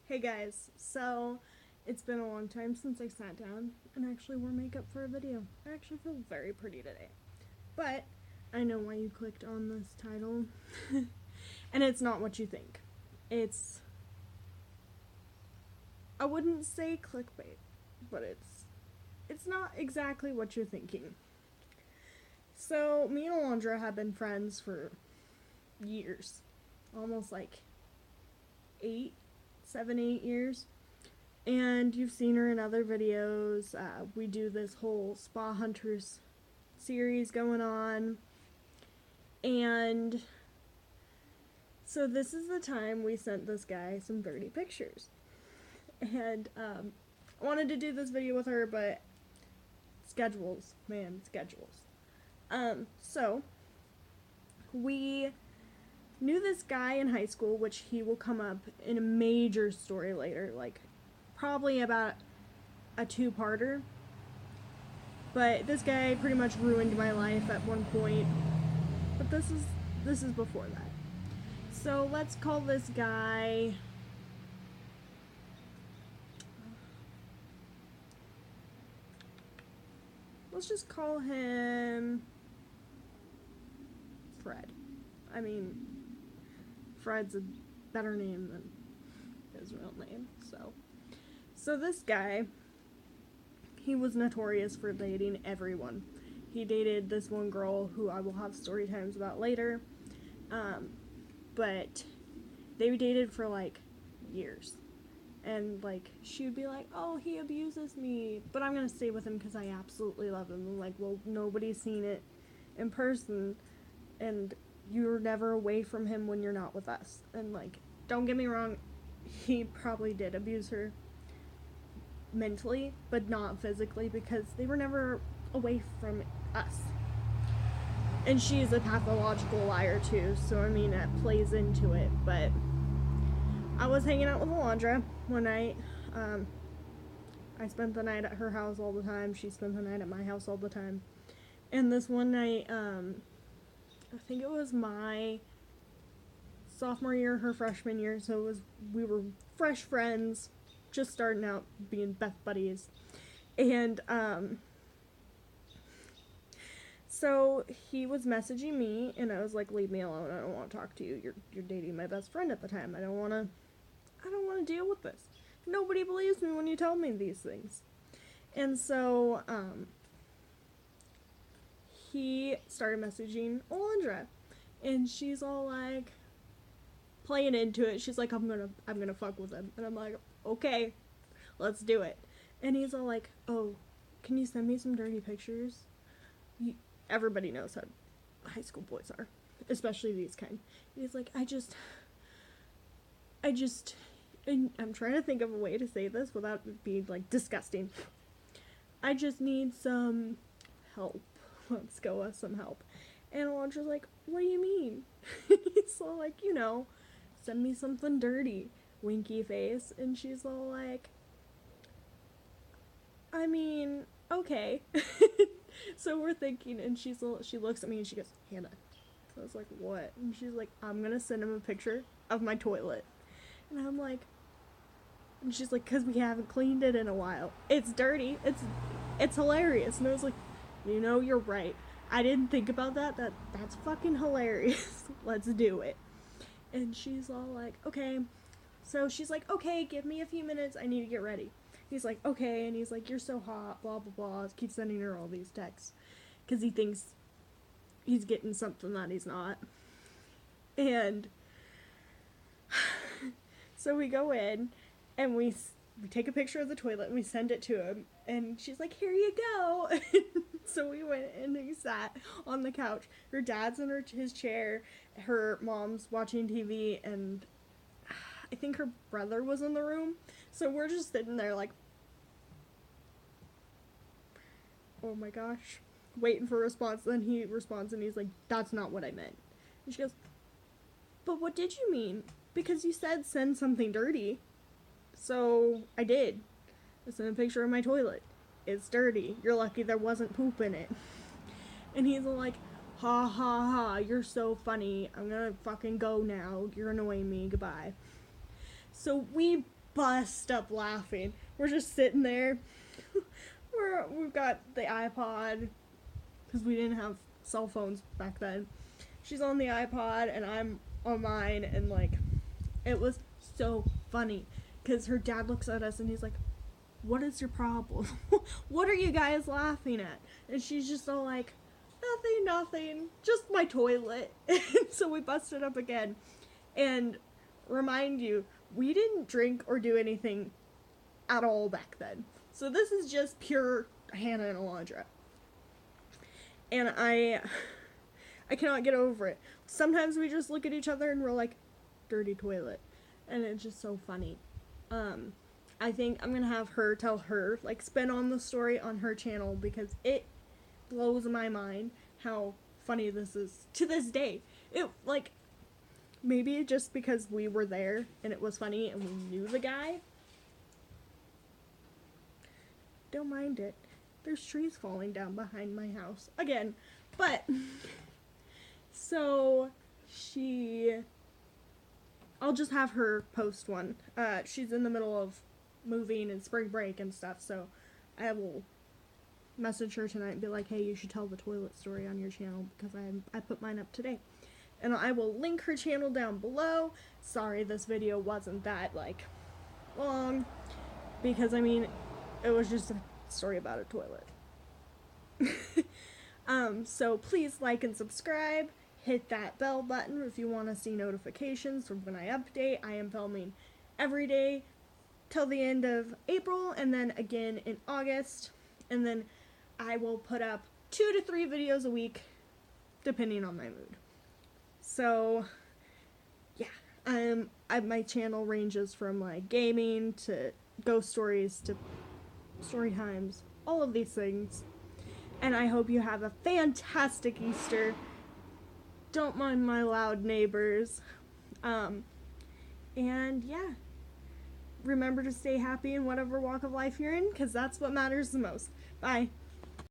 Hey guys, so it's been a long time since I sat down and actually wore makeup for a video. I actually feel very pretty today. But I know why you clicked on this title. And it's not what you think. I wouldn't say clickbait, but it's not exactly what you're thinking. So me and Alondra have been friends for years. Almost like 8 7 8 years. And you've seen her in other videos. We do this whole Spa Hunters series going on. And so this is the time we sent this guy some dirty pictures. And I wanted to do this video with her, but schedules. So we knew this guy in high school, which he will come up in a major story later, like probably about a two-parter. But this guy pretty much ruined my life at one point. But this is before that. So let's call this guy let's just call him Fred. I mean, Fred's a better name than his real name. So this guy, he was notorious for dating everyone. He dated this one girl who I will have story times about later. But they dated for like years. And like she would be like, "Oh, he abuses me, but I'm gonna stay with him because I absolutely love him." I'm like, well, nobody's seen it in person, and you're never away from him when you're not with us. And like, don't get me wrong, he probably did abuse her mentally, but not physically, because they were never away from us. And she's a pathological liar too, so I mean that plays into it. But I was hanging out with Alondra one night. I spent the night at her house all the time. She spent the night at my house all the time. And this one night, I think it was my sophomore year, her freshman year, so we were fresh friends, just starting out being best buddies. And so he was messaging me, and I was like, "Leave me alone. I don't want to talk to you. You're dating my best friend at the time. I don't want to deal with this. Nobody believes me when you tell me these things." And so he started messaging Alondra, and she's all like playing into it. She's like, I'm gonna fuck with him." And I'm like, "Okay, let's do it." And he's all like, "Oh, can you send me some dirty pictures?" Everybody knows how high school boys are, especially these kind. And he's like, I just, and I'm trying to think of a way to say this without it being like disgusting. "I just need some help. Let's go with some help." And Alondra's like, "What do you mean?" He's all like, "Send me something dirty." Winky face. And she's all like, "I mean, okay." So we're thinking, and she looks at me and she goes, "Hannah." So I was like, "What?" And she's like, "I'm gonna send him a picture of my toilet." And I'm like, and she's like, "Cause we haven't cleaned it in a while. It's dirty. It's hilarious." And I was like, "You're right. I didn't think about that. That's fucking hilarious. Let's do it." And she's all like, "Okay." So she's like, "Okay, give me a few minutes. I need to get ready." He's like, "Okay." And he's like, "You're so hot, blah, blah, blah." Keeps sending her all these texts because he thinks he's getting something that he's not. And so we go in and we take a picture of the toilet and we send it to him. And she's like, "Here you go." So we went and he sat on the couch. Her dad's in his chair. Her mom's watching TV, and I think her brother was in the room. So we're just sitting there like, oh my gosh, waiting for a response. Then he responds and he's like, "That's not what I meant." And she goes, "But what did you mean? Because you said send something dirty." So I did. I sent a picture of my toilet. It's dirty. You're lucky there wasn't poop in it. And he's like, "Ha ha ha, you're so funny. I'm gonna fucking go now. You're annoying me. Goodbye." So we bust up laughing. We're just sitting there. We've got the iPod, because we didn't have cell phones back then. She's on the iPod, and I'm on mine, and, like, it was so funny, because her dad looks at us, and he's like, what is your problem? What are you guys laughing at? And she's just all like, nothing, just my toilet. And so we busted up again. And remind you, we didn't drink or do anything at all back then. So this is just pure Hannah and Alondra. And I cannot get over it. Sometimes we just look at each other and we're like, dirty toilet. And it's just so funny. I think I'm gonna have her tell her, like, spin on the story on her channel, because it blows my mind how funny this is to this day. It, like, maybe just because we were there and it was funny and we knew the guy. Don't mind it. There's trees falling down behind my house again. But so I'll just have her post one. She's in the middle of moving and spring break and stuff, so I will message her tonight and be like, hey, you should tell the toilet story on your channel, because I put mine up today. And I will link her channel down below. Sorry this video wasn't that, like, long, because, I mean, it was just a story about a toilet. So please like and subscribe. Hit that bell button if you want to see notifications from when I update. I am filming every day till the end of April, and then again in August. And then I will put up 2 to 3 videos a week, depending on my mood. So, yeah, my channel ranges from, like, gaming to ghost stories to story times, all of these things. And I hope you have a fantastic Easter. Don't mind my loud neighbors. And yeah, remember to stay happy in whatever walk of life you're in, because that's what matters the most. Bye.